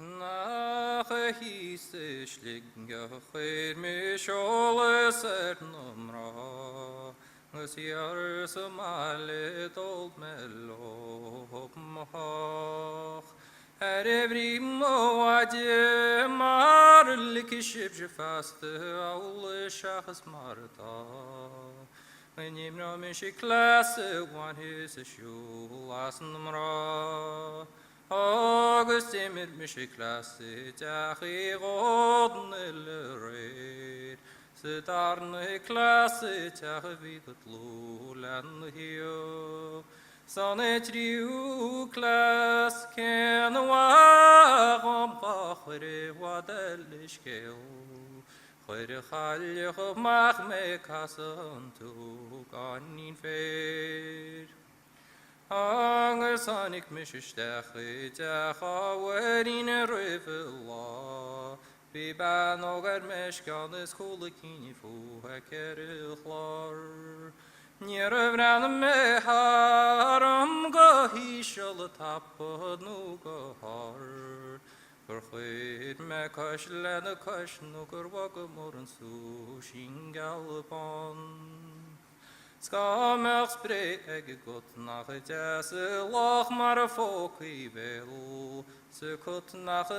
Nach mise Sligeach Chuir mis eolas n-imreoidh thiar sa mbaile dul melop nach bhrí mhaide mar Liricí sibhse feasta eolas murda n-imreoidh mise tSúgáin his eolas n-imreoidh agus n-imreoidh mise tSúgáin Liricí Darna classe bhí lúlan hiú san tríú class canadh Chuir Chuir Chuir Gaeilge mach me Casadh tSúgáin fér agus annig mise n-imreoidh lá Bhí ban ógar meisceán is chulaigh fuaithe Kerry chlár. Níor bhreanna me haram go híse le tapad nó go thar. Gur chuir me cais lena cais nó gur bhagam mór an sú sin galbán. Scameach spré ag got nach deas lách mar a fócaí bhéil. Sa cut nach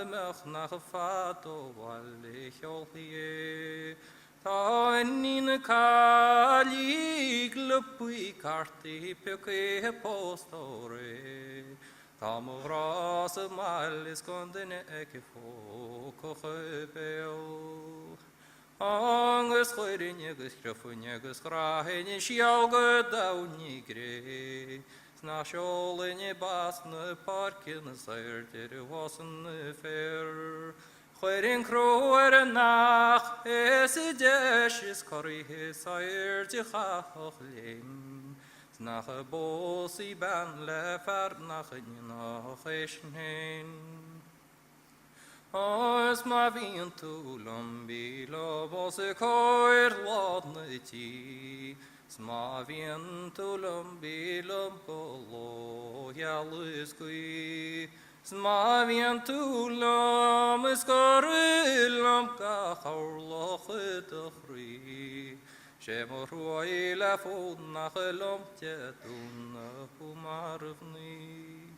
nach fad ó bhile cheoltaí Tá nína cáilí le buí cartaí pecaí póstóirí Tá mo bhrás a mbaile is gan duine ag fócacha béil Agus chuirín agus creafainn agus chraithin sealga damhnaí gré Na seolainn bas na parcin na saoirtear wasan na fér. Chuirín crúir nach is I deis is coríthe saoirte chach léim. Nach a bós I ban le fear nach nach éisnein. Os ma bhíonn tú lombíle bós a cóir lád na tí. Sma bhíonn tú lombíle go healas cuí. Sma bhíonn tú lom is gorilm ga chorlacha do chrí. Sé mar ruaí le fód nach a lomte dúna chu mar bhní.